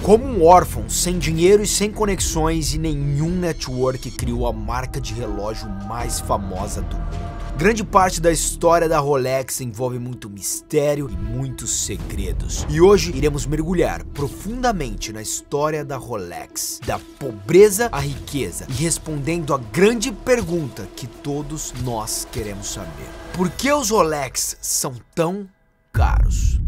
Como um órfão, sem dinheiro e sem conexões e nenhum network, criou a marca de relógio mais famosa do mundo. Grande parte da história da Rolex envolve muito mistério e muitos segredos. E hoje iremos mergulhar profundamente na história da Rolex, da pobreza à riqueza, e respondendo a grande pergunta que todos nós queremos saber: por que os Rolex são tão caros?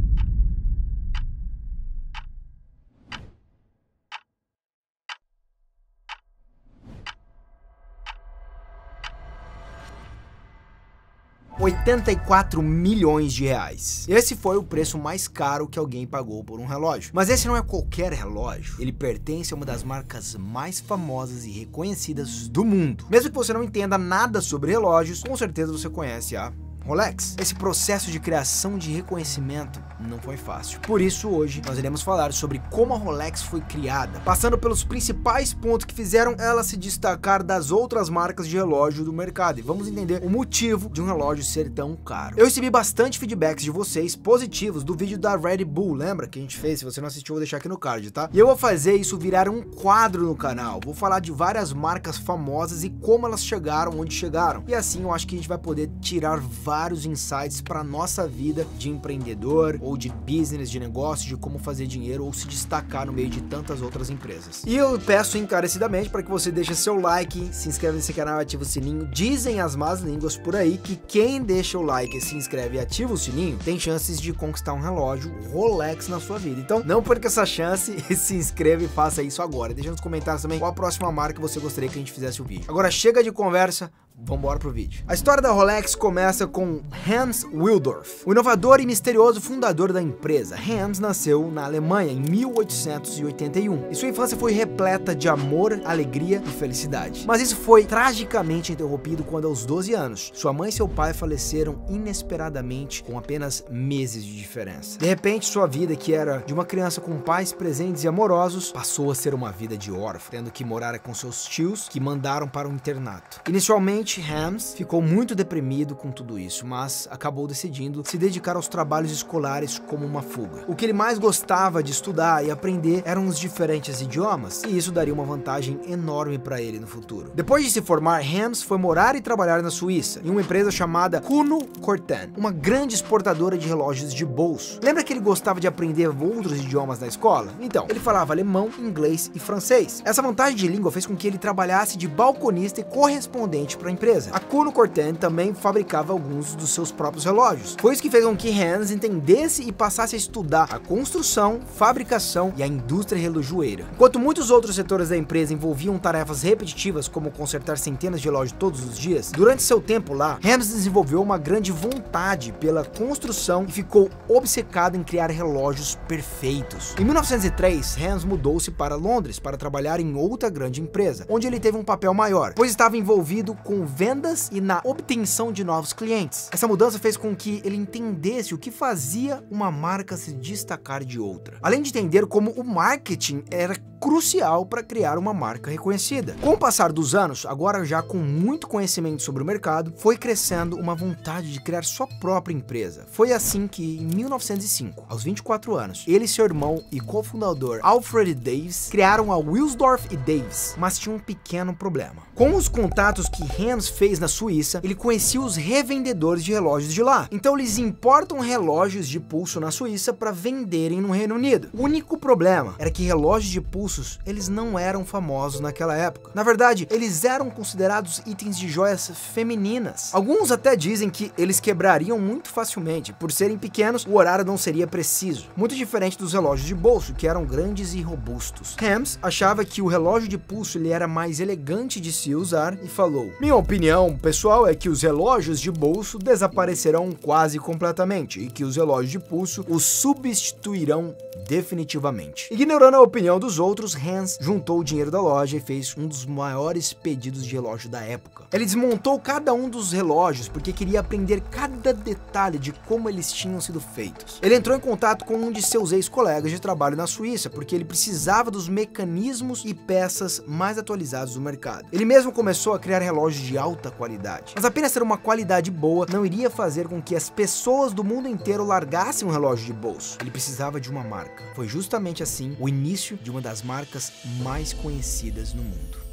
R$ 84 milhões. Esse foi o preço mais caro que alguém pagou por um relógio. Mas esse não é qualquer relógio. Ele pertence a uma das marcas mais famosas e reconhecidas do mundo. Mesmo que você não entenda nada sobre relógios, com certeza você conhece a Rolex. Esse processo de criação de reconhecimento não foi fácil. Por isso, hoje, nós iremos falar sobre como a Rolex foi criada, passando pelos principais pontos que fizeram ela se destacar das outras marcas de relógio do mercado. E vamos entender o motivo de um relógio ser tão caro. Eu recebi bastante feedbacks de vocês positivos do vídeo da Red Bull, lembra que a gente fez? Se você não assistiu, eu vou deixar aqui no card, tá? E eu vou fazer isso virar um quadro no canal. Vou falar de várias marcas famosas e como elas chegaram onde chegaram. E assim eu acho que a gente vai poder tirar vários insights para nossa vida de empreendedor ou de business, de negócio, de como fazer dinheiro ou se destacar no meio de tantas outras empresas. E eu peço encarecidamente para que você deixe seu like, se inscreva nesse canal e ative o sininho. Dizem as más línguas por aí que quem deixa o like, se inscreve e ativa o sininho tem chances de conquistar um relógio Rolex na sua vida. Então não perca essa chance e se inscreva e faça isso agora. Deixa nos comentários também qual a próxima marca que você gostaria que a gente fizesse o vídeo. Agora chega de conversa, vamos embora pro vídeo. A história da Rolex começa com Hans Wilsdorf, o inovador e misterioso fundador da empresa. Hans nasceu na Alemanha em 1881 e sua infância foi repleta de amor, alegria e felicidade. Mas isso foi tragicamente interrompido quando, aos 12 anos, sua mãe e seu pai faleceram inesperadamente com apenas meses de diferença. De repente, sua vida, que era de uma criança com pais presentes e amorosos, passou a ser uma vida de órfão, tendo que morar com seus tios, que mandaram para um internato. Inicialmente, Hans ficou muito deprimido com tudo isso, mas acabou decidindo se dedicar aos trabalhos escolares como uma fuga. O que ele mais gostava de estudar e aprender eram os diferentes idiomas, e isso daria uma vantagem enorme para ele no futuro. Depois de se formar, Hans foi morar e trabalhar na Suíça, em uma empresa chamada Kuno Corten, uma grande exportadora de relógios de bolso. Lembra que ele gostava de aprender outros idiomas na escola? Então, ele falava alemão, inglês e francês. Essa vantagem de língua fez com que ele trabalhasse de balconista e correspondente para a empresa. A Kuno Corten também fabricava alguns dos seus próprios relógios. Foi isso que fez com que Hans entendesse e passasse a estudar a construção, fabricação e a indústria relojoeira. Enquanto muitos outros setores da empresa envolviam tarefas repetitivas como consertar centenas de relógios todos os dias, durante seu tempo lá, Hans desenvolveu uma grande vontade pela construção e ficou obcecado em criar relógios perfeitos. Em 1903, Hans mudou-se para Londres para trabalhar em outra grande empresa, onde ele teve um papel maior, pois estava envolvido com vendas e na obtenção de novos clientes. Essa mudança fez com que ele entendesse o que fazia uma marca se destacar de outra, além de entender como o marketing era crucial para criar uma marca reconhecida. Com o passar dos anos, agora já com muito conhecimento sobre o mercado, foi crescendo uma vontade de criar sua própria empresa. Foi assim que, em 1905, aos 24 anos, ele e seu irmão e cofundador Alfred Davis criaram a Wilsdorf e Davis, mas tinha um pequeno problema. Com os contatos que Hans fez na Suíça, ele conhecia os revendedores de relógios de lá. Então eles importam relógios de pulso na Suíça para venderem no Reino Unido. O único problema era que relógios de pulsos eles não eram famosos naquela época. Na verdade, eles eram considerados itens de joias femininas. Alguns até dizem que eles quebrariam muito facilmente. Por serem pequenos, o horário não seria preciso. Muito diferente dos relógios de bolso, que eram grandes e robustos. Hans achava que o relógio de pulso ele era mais elegante de se usar e falou: "Minha opinião pessoal é que os relógios de bolso desaparecerão quase completamente e que os relógios de pulso os substituirão definitivamente." Ignorando a opinião dos outros, Hans juntou o dinheiro da loja e fez um dos maiores pedidos de relógio da época. Ele desmontou cada um dos relógios porque queria aprender cada detalhe de como eles tinham sido feitos. Ele entrou em contato com um de seus ex-colegas de trabalho na Suíça porque ele precisava dos mecanismos e peças mais atualizados do mercado. Ele mesmo começou a criar relógios de alta qualidade. Mas apenas ter uma qualidade boa não iria fazer com que as pessoas do mundo inteiro largassem um relógio de bolso. Ele precisava de uma marca. marca. Foi justamente assim o início de uma das marcas mais conhecidas no mundo.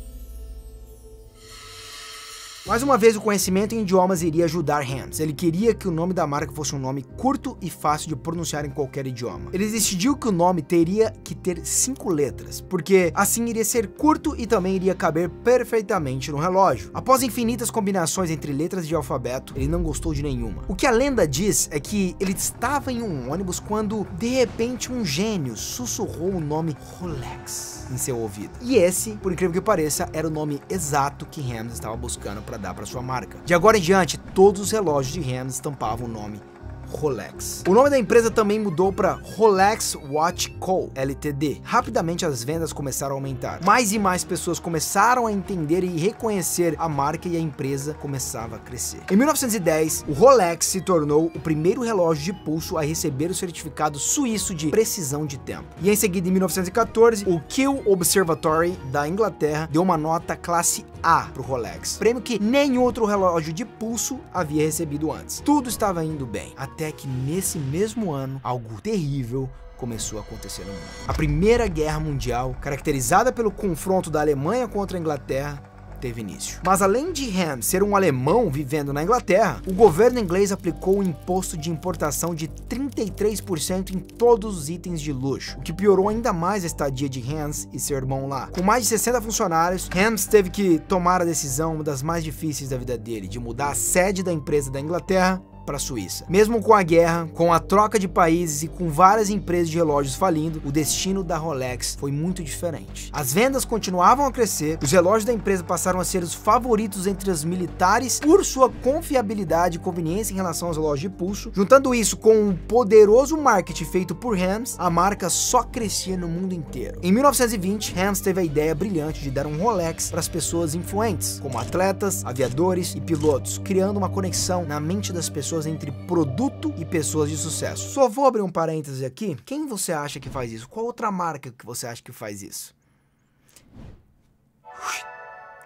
Mais uma vez, o conhecimento em idiomas iria ajudar Hermes. Ele queria que o nome da marca fosse um nome curto e fácil de pronunciar em qualquer idioma. Ele decidiu que o nome teria que ter 5 letras, porque assim iria ser curto e também iria caber perfeitamente no relógio. Após infinitas combinações entre letras de alfabeto, ele não gostou de nenhuma. O que a lenda diz é que ele estava em um ônibus quando, de repente, um gênio sussurrou o nome Rolex em seu ouvido. E esse, por incrível que pareça, era o nome exato que Hermes estava buscando para dar para sua marca. De agora em diante, todos os relógios de Hermes estampavam o nome Rolex. O nome da empresa também mudou para Rolex Watch Co. Ltd. Rapidamente as vendas começaram a aumentar. Mais e mais pessoas começaram a entender e reconhecer a marca e a empresa começava a crescer. Em 1910, o Rolex se tornou o primeiro relógio de pulso a receber o certificado suíço de precisão de tempo. E em seguida, em 1914, o Kew Observatory da Inglaterra deu uma nota classe A para o Rolex, prêmio que nem outro relógio de pulso havia recebido antes. Tudo estava indo bem, até que nesse mesmo ano, algo terrível começou a acontecer no mundo. A Primeira Guerra Mundial, caracterizada pelo confronto da Alemanha contra a Inglaterra, teve início. Mas além de Hermes ser um alemão vivendo na Inglaterra, o governo inglês aplicou um imposto de importação de 33% em todos os itens de luxo, o que piorou ainda mais a estadia de Hermes e seu irmão lá. Com mais de 60 funcionários, Hermes teve que tomar a decisão, uma das mais difíceis da vida dele, de mudar a sede da empresa da Inglaterra para a Suíça. Mesmo com a guerra, com a troca de países e com várias empresas de relógios falindo, o destino da Rolex foi muito diferente. As vendas continuavam a crescer, os relógios da empresa passaram a ser os favoritos entre os militares por sua confiabilidade e conveniência em relação aos relógios de pulso. Juntando isso com um poderoso marketing feito por Hermes, a marca só crescia no mundo inteiro. Em 1920, Hermes teve a ideia brilhante de dar um Rolex para as pessoas influentes, como atletas, aviadores e pilotos, criando uma conexão na mente das pessoas entre produto e pessoas de sucesso. Só vou abrir um parêntese aqui. Quem você acha que faz isso? Qual outra marca que você acha que faz isso?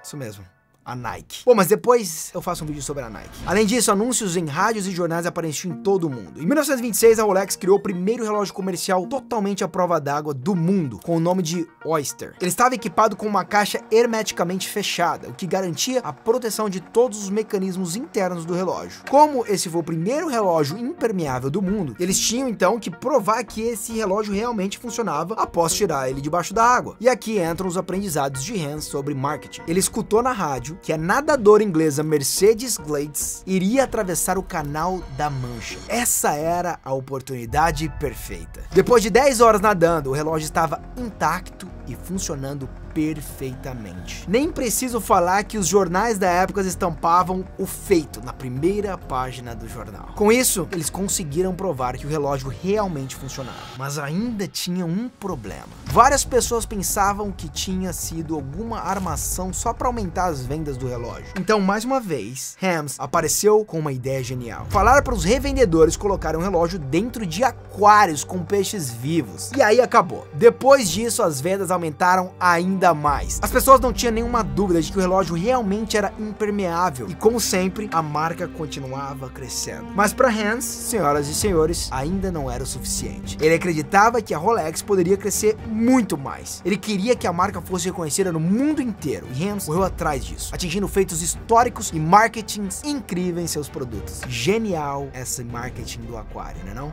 Isso mesmo. A Nike. Bom, mas depois eu faço um vídeo sobre a Nike. Além disso, anúncios em rádios e jornais apareciam em todo o mundo. Em 1926, a Rolex criou o primeiro relógio comercial totalmente à prova d'água do mundo, com o nome de Oyster. Ele estava equipado com uma caixa hermeticamente fechada, o que garantia a proteção de todos os mecanismos internos do relógio. Como esse foi o primeiro relógio impermeável do mundo, eles tinham então que provar que esse relógio realmente funcionava após tirar ele debaixo da água. E aqui entram os aprendizados de Hermes sobre marketing. Ele escutou na rádio que a nadadora inglesa Mercedes Glades iria atravessar o Canal da Mancha. Essa era a oportunidade perfeita. Depois de 10 horas nadando, o relógio estava intacto e funcionando perfeitamente. Nem preciso falar que os jornais da época estampavam o feito na primeira página do jornal. Com isso, eles conseguiram provar que o relógio realmente funcionava. Mas ainda tinha um problema. Várias pessoas pensavam que tinha sido alguma armação só para aumentar as vendas do relógio. Então, mais uma vez, Hermes apareceu com uma ideia genial. Falar para os revendedores colocarem um relógio dentro de aquários com peixes vivos. E aí acabou. Depois disso, as vendas aumentaram ainda mais. As pessoas não tinham nenhuma dúvida de que o relógio realmente era impermeável e, como sempre, a marca continuava crescendo. Mas para Hermes, senhoras e senhores, ainda não era o suficiente. Ele acreditava que a Rolex poderia crescer muito mais. Ele queria que a marca fosse reconhecida no mundo inteiro e Hermes correu atrás disso, atingindo feitos históricos e marketings incríveis em seus produtos. Genial esse marketing do aquário, né não?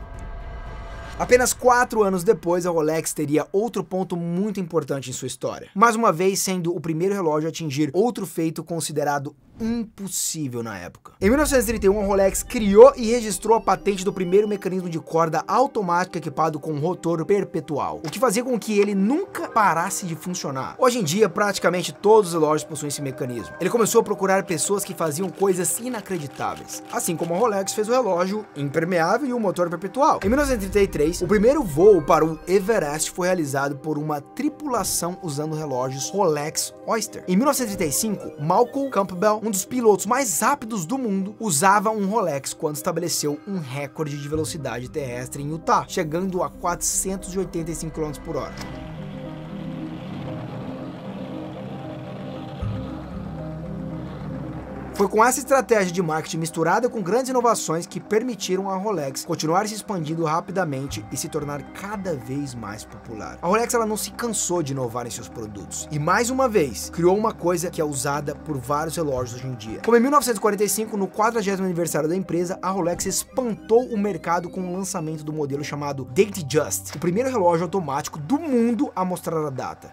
Apenas 4 anos depois, a Rolex teria outro ponto muito importante em sua história. Mais uma vez sendo o primeiro relógio a atingir outro feito considerado impossível na época. Em 1931, a Rolex criou e registrou a patente do primeiro mecanismo de corda automática equipado com um rotor perpetual, o que fazia com que ele nunca parasse de funcionar. Hoje em dia, praticamente todos os relógios possuem esse mecanismo. Ele começou a procurar pessoas que faziam coisas inacreditáveis, assim como a Rolex fez o relógio impermeável e o motor perpetual. Em 1933, o primeiro voo para o Everest foi realizado por uma tripulação usando relógios Rolex Oyster. Em 1935, Malcolm Campbell, um dos pilotos mais rápidos do mundo, usava um Rolex quando estabeleceu um recorde de velocidade terrestre em Utah, chegando a 485 km/h. Foi com essa estratégia de marketing misturada com grandes inovações que permitiram a Rolex continuar se expandindo rapidamente e se tornar cada vez mais popular. A Rolex ela não se cansou de inovar em seus produtos e mais uma vez criou uma coisa que é usada por vários relógios hoje em dia. Como em 1945, no 40º aniversário da empresa, a Rolex espantou o mercado com o lançamento do modelo chamado Datejust, o primeiro relógio automático do mundo a mostrar a data.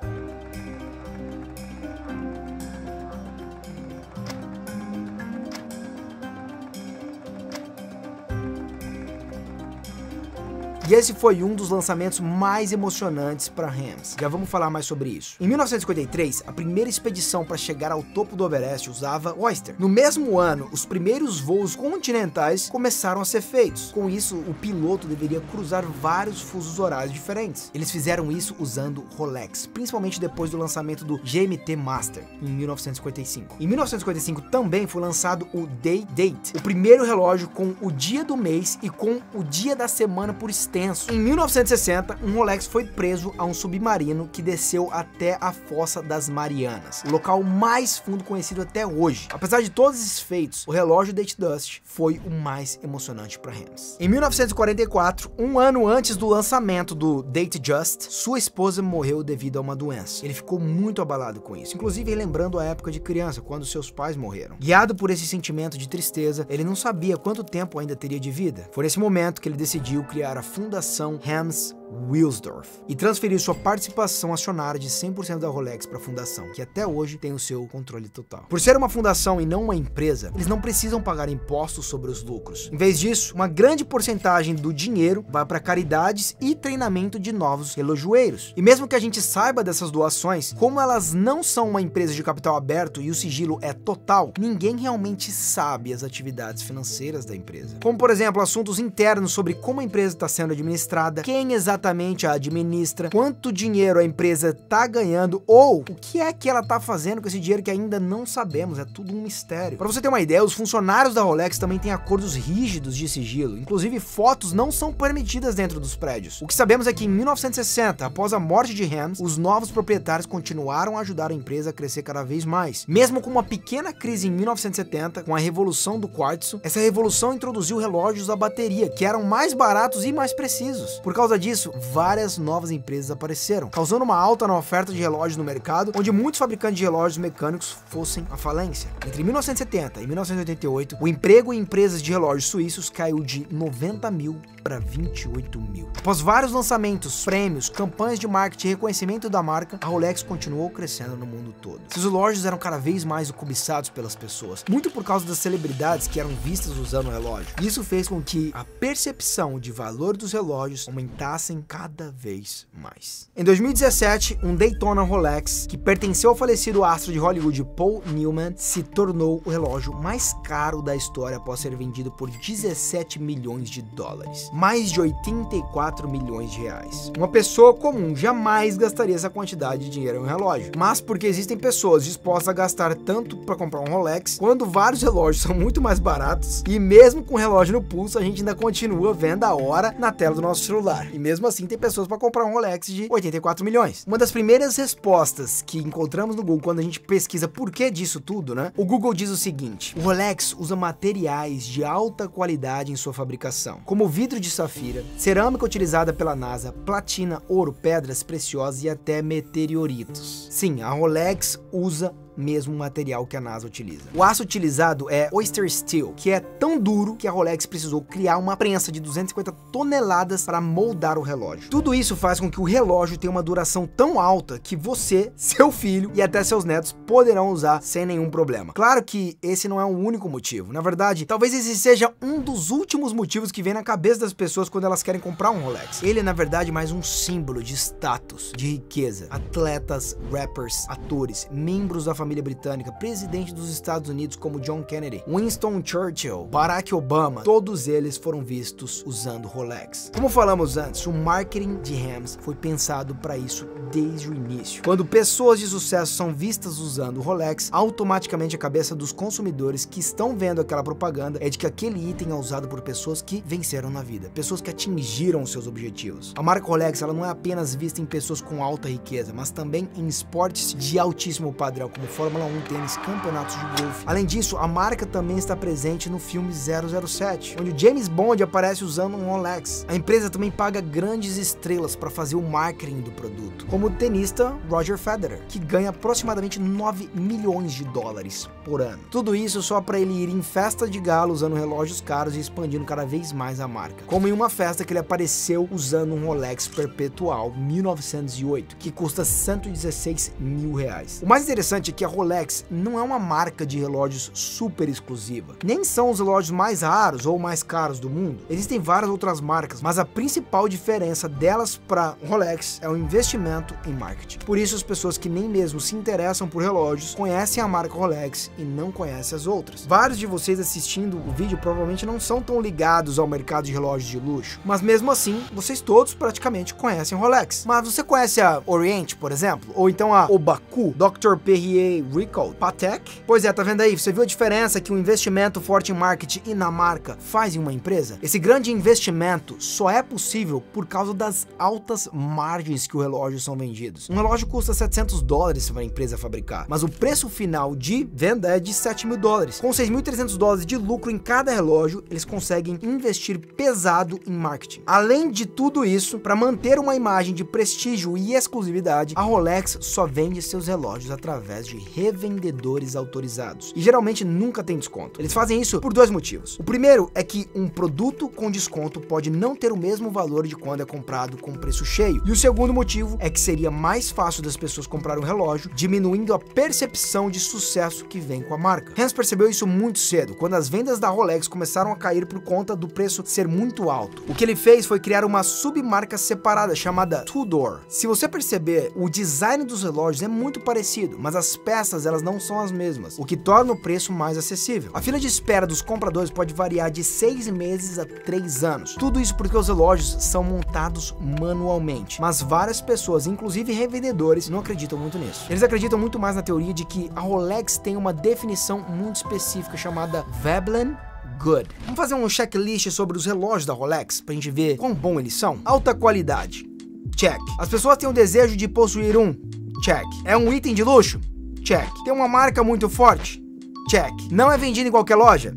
E esse foi um dos lançamentos mais emocionantes para Hermes. Já vamos falar mais sobre isso. Em 1953, a primeira expedição para chegar ao topo do Everest usava Oyster. No mesmo ano, os primeiros voos continentais começaram a ser feitos. Com isso, o piloto deveria cruzar vários fusos horários diferentes. Eles fizeram isso usando Rolex, principalmente depois do lançamento do GMT Master, em 1955. Em 1955 também foi lançado o Day Date, o primeiro relógio com o dia do mês e com o dia da semana por extenso. Em 1960, um Rolex foi preso a um submarino que desceu até a Fossa das Marianas, o local mais fundo conhecido até hoje. Apesar de todos esses feitos, o relógio Datejust foi o mais emocionante para Hermes. Em 1944, um ano antes do lançamento do Datejust, sua esposa morreu devido a uma doença. Ele ficou muito abalado com isso, inclusive lembrando a época de criança, quando seus pais morreram. Guiado por esse sentimento de tristeza, ele não sabia quanto tempo ainda teria de vida. Foi nesse momento que ele decidiu criar a Fundação Hermes Wilsdorf e transferiu sua participação acionária de 100% da Rolex para a fundação, que até hoje tem o seu controle total. Por ser uma fundação e não uma empresa, eles não precisam pagar impostos sobre os lucros. Em vez disso, uma grande porcentagem do dinheiro vai para caridades e treinamento de novos relojoeiros. E mesmo que a gente saiba dessas doações, como elas não são uma empresa de capital aberto e o sigilo é total, ninguém realmente sabe as atividades financeiras da empresa. Como, por exemplo, assuntos internos sobre como a empresa está sendo administrada, quem exatamente a administra, quanto dinheiro a empresa tá ganhando ou o que é que ela tá fazendo com esse dinheiro que ainda não sabemos, é tudo um mistério. Para você ter uma ideia, os funcionários da Rolex também têm acordos rígidos de sigilo, inclusive fotos não são permitidas dentro dos prédios. O que sabemos é que em 1960, após a morte de Hermes, os novos proprietários continuaram a ajudar a empresa a crescer cada vez mais. Mesmo com uma pequena crise em 1970, com a revolução do quartzo, essa revolução introduziu relógios a bateria, que eram mais baratos e mais precisos. Por causa disso, várias novas empresas apareceram, causando uma alta na oferta de relógios no mercado, onde muitos fabricantes de relógios mecânicos fossem à falência. Entre 1970 e 1988, o emprego em empresas de relógios suíços caiu de 90 mil para 28 mil. Após vários lançamentos, prêmios, campanhas de marketing e reconhecimento da marca, a Rolex continuou crescendo no mundo todo. Seus relógios eram cada vez mais cobiçados pelas pessoas, muito por causa das celebridades que eram vistas usando o relógio. Isso fez com que a percepção de valor dos relógios aumentassem cada vez mais. Em 2017, um Daytona Rolex, que pertenceu ao falecido astro de Hollywood Paul Newman, se tornou o relógio mais caro da história após ser vendido por 17 milhões de dólares. Mais de 84 milhões de reais. Uma pessoa comum jamais gastaria essa quantidade de dinheiro em um relógio, mas porque existem pessoas dispostas a gastar tanto para comprar um Rolex, quando vários relógios são muito mais baratos, e mesmo com o relógio no pulso, a gente ainda continua vendo a hora na tela do nosso celular. E mesmo assim tem pessoas para comprar um Rolex de 84 milhões. Uma das primeiras respostas que encontramos no Google quando a gente pesquisa por que disso tudo, né? O Google diz o seguinte: o Rolex usa materiais de alta qualidade em sua fabricação, como vidro de safira, cerâmica utilizada pela NASA, platina, ouro, pedras preciosas e até meteoritos. Sim, a Rolex usa mesmo material que a NASA utiliza. O aço utilizado é Oyster Steel, que é tão duro que a Rolex precisou criar uma prensa de 250 toneladas para moldar o relógio. Tudo isso faz com que o relógio tenha uma duração tão alta que você, seu filho e até seus netos poderão usar sem nenhum problema. Claro que esse não é o único motivo. Na verdade, talvez esse seja um dos últimos motivos que vem na cabeça das pessoas quando elas querem comprar um Rolex. Ele é, na verdade, mais um símbolo de status, de riqueza. Atletas, rappers, atores, membros da família britânica, presidente dos Estados Unidos como John Kennedy, Winston Churchill, Barack Obama, todos eles foram vistos usando Rolex. Como falamos antes, o marketing de Hermes foi pensado para isso desde o início. Quando pessoas de sucesso são vistas usando Rolex, automaticamente a cabeça dos consumidores que estão vendo aquela propaganda é de que aquele item é usado por pessoas que venceram na vida, pessoas que atingiram os seus objetivos. A marca Rolex, ela não é apenas vista em pessoas com alta riqueza, mas também em esportes de altíssimo padrão, como Fórmula 1, tênis, campeonatos de golfe. Além disso, a marca também está presente no filme 007, onde o James Bond aparece usando um Rolex. A empresa também paga grandes estrelas para fazer o marketing do produto, como o tenista Roger Federer, que ganha aproximadamente 9 milhões de dólares por ano. Tudo isso só para ele ir em festa de gala usando relógios caros e expandindo cada vez mais a marca. Como em uma festa que ele apareceu usando um Rolex Perpetual 1908, que custa 116 mil reais. O mais interessante é que a Rolex não é uma marca de relógios super exclusiva. Nem são os relógios mais raros ou mais caros do mundo. Existem várias outras marcas, mas a principal diferença delas para Rolex é o investimento em marketing. Por isso as pessoas que nem mesmo se interessam por relógios conhecem a marca Rolex e não conhecem as outras. Vários de vocês assistindo o vídeo provavelmente não são tão ligados ao mercado de relógios de luxo, mas mesmo assim, vocês todos praticamente conhecem Rolex. Mas você conhece a Orient, por exemplo? Ou então a Obaku, Dr. Perrier Ricoh, Patek? Pois é, tá vendo aí? Você viu a diferença que um investimento forte em marketing e na marca faz em uma empresa? Esse grande investimento só é possível por causa das altas margens que os relógios são vendidos. Um relógio custa 700 dólares para a empresa fabricar, mas o preço final de venda é de 7 mil dólares. Com 6.300 dólares de lucro em cada relógio, eles conseguem investir pesado em marketing. Além de tudo isso, para manter uma imagem de prestígio e exclusividade, a Rolex só vende seus relógios através de revendedores autorizados e geralmente nunca tem desconto. Eles fazem isso por dois motivos. O primeiro é que um produto com desconto pode não ter o mesmo valor de quando é comprado com preço cheio. E o segundo motivo é que seria mais fácil das pessoas comprarem um relógio, diminuindo a percepção de sucesso que vem com a marca. Hans percebeu isso muito cedo, quando as vendas da Rolex começaram a cair por conta do preço ser muito alto. O que ele fez foi criar uma submarca separada chamada Tudor. Se você perceber, o design dos relógios é muito parecido, mas as peças elas não são as mesmas, o que torna o preço mais acessível. A fila de espera dos compradores pode variar de 6 meses a 3 anos. Tudo isso porque os relógios são montados manualmente, mas várias pessoas, inclusive revendedores, não acreditam muito nisso. Eles acreditam muito mais na teoria de que a Rolex tem uma definição muito específica chamada Veblen Good. Vamos fazer um checklist sobre os relógios da Rolex pra gente ver quão bom eles são. Alta qualidade. Check. As pessoas têm o desejo de possuir um. Check. É um item de luxo? Check. Tem uma marca muito forte? Check. Não é vendido em qualquer loja?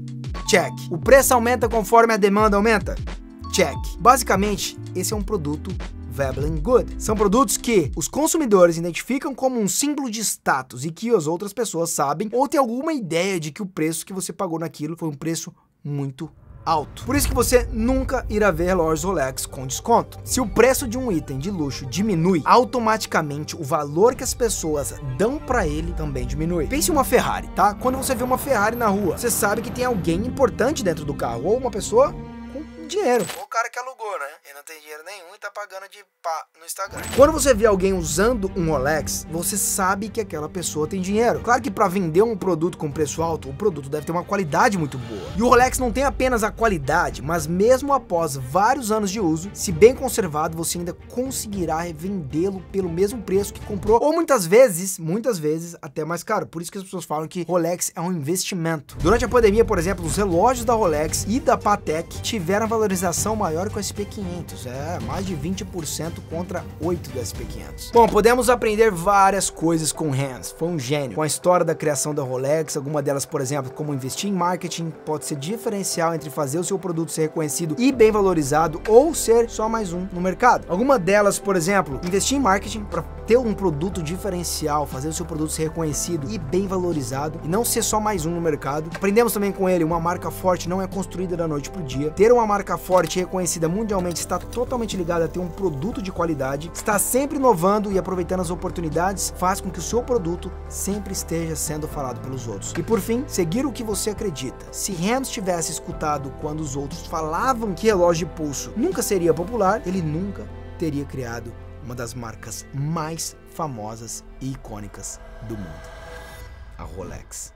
Check. O preço aumenta conforme a demanda aumenta? Check. Basicamente, esse é um produto Veblen Good. São produtos que os consumidores identificam como um símbolo de status e que as outras pessoas sabem ou têm alguma ideia de que o preço que você pagou naquilo foi um preço muito alto. Por isso que você nunca irá ver relógios Rolex com desconto. Se o preço de um item de luxo diminui, automaticamente o valor que as pessoas dão para ele também diminui. Pense em uma Ferrari, tá? Quando você vê uma Ferrari na rua, você sabe que tem alguém importante dentro do carro, ou uma pessoa com dinheiro. Ou o cara que alugou, né? Ele não tem dinheiro nenhum e tá pagando de pá no Instagram. Quando você vê alguém usando um Rolex, você sabe que aquela pessoa tem dinheiro. Claro que para vender um produto com preço alto, o produto deve ter uma qualidade muito boa. E o Rolex não tem apenas a qualidade, mas mesmo após vários anos de uso, se bem conservado, você ainda conseguirá revendê-lo pelo mesmo preço que comprou, ou muitas vezes até mais caro. Por isso que as pessoas falam que Rolex é um investimento. Durante a pandemia, por exemplo, os relógios da Rolex e da Patek tiveram valorização maior que o SP500, mais de 20% contra 8 do SP500. Bom, podemos aprender várias coisas com Hans, foi um gênio. Com a história da criação da Rolex, alguma delas, por exemplo, como investir em marketing pode ser diferencial entre fazer o seu produto ser reconhecido e bem valorizado ou ser só mais um no mercado. Alguma delas, por exemplo, investir em marketing para ter um produto diferencial, fazer o seu produto ser reconhecido e bem valorizado e não ser só mais um no mercado. Aprendemos também com ele, uma marca forte não é construída da noite pro dia. Ter uma marca forte e reconhecida mundialmente está totalmente ligada a ter um produto de qualidade, está sempre inovando e aproveitando as oportunidades, faz com que o seu produto sempre esteja sendo falado pelos outros. E por fim, seguir o que você acredita. Se Hans tivesse escutado quando os outros falavam que relógio de pulso nunca seria popular, ele nunca teria criado uma das marcas mais famosas e icônicas do mundo, a Rolex.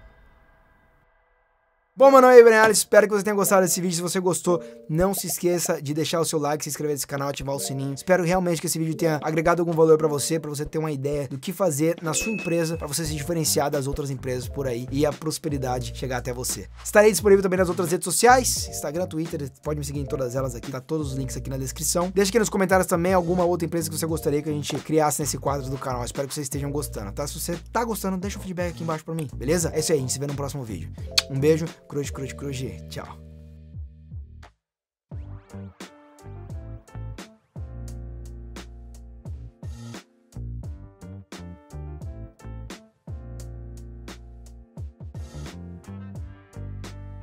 Bom, mano, aí, Brenales, espero que você tenha gostado desse vídeo. Se você gostou, não se esqueça de deixar o seu like, se inscrever nesse canal, ativar o sininho. Espero realmente que esse vídeo tenha agregado algum valor pra você ter uma ideia do que fazer na sua empresa, pra você se diferenciar das outras empresas por aí e a prosperidade chegar até você. Estarei disponível também nas outras redes sociais, Instagram, Twitter, pode me seguir em todas elas aqui, tá todos os links aqui na descrição. Deixa aqui nos comentários também alguma outra empresa que você gostaria que a gente criasse nesse quadro do canal. Espero que vocês estejam gostando, tá? Se você tá gostando, deixa um feedback aqui embaixo pra mim, beleza? É isso aí, a gente se vê no próximo vídeo. Um beijo, cruz, tchau.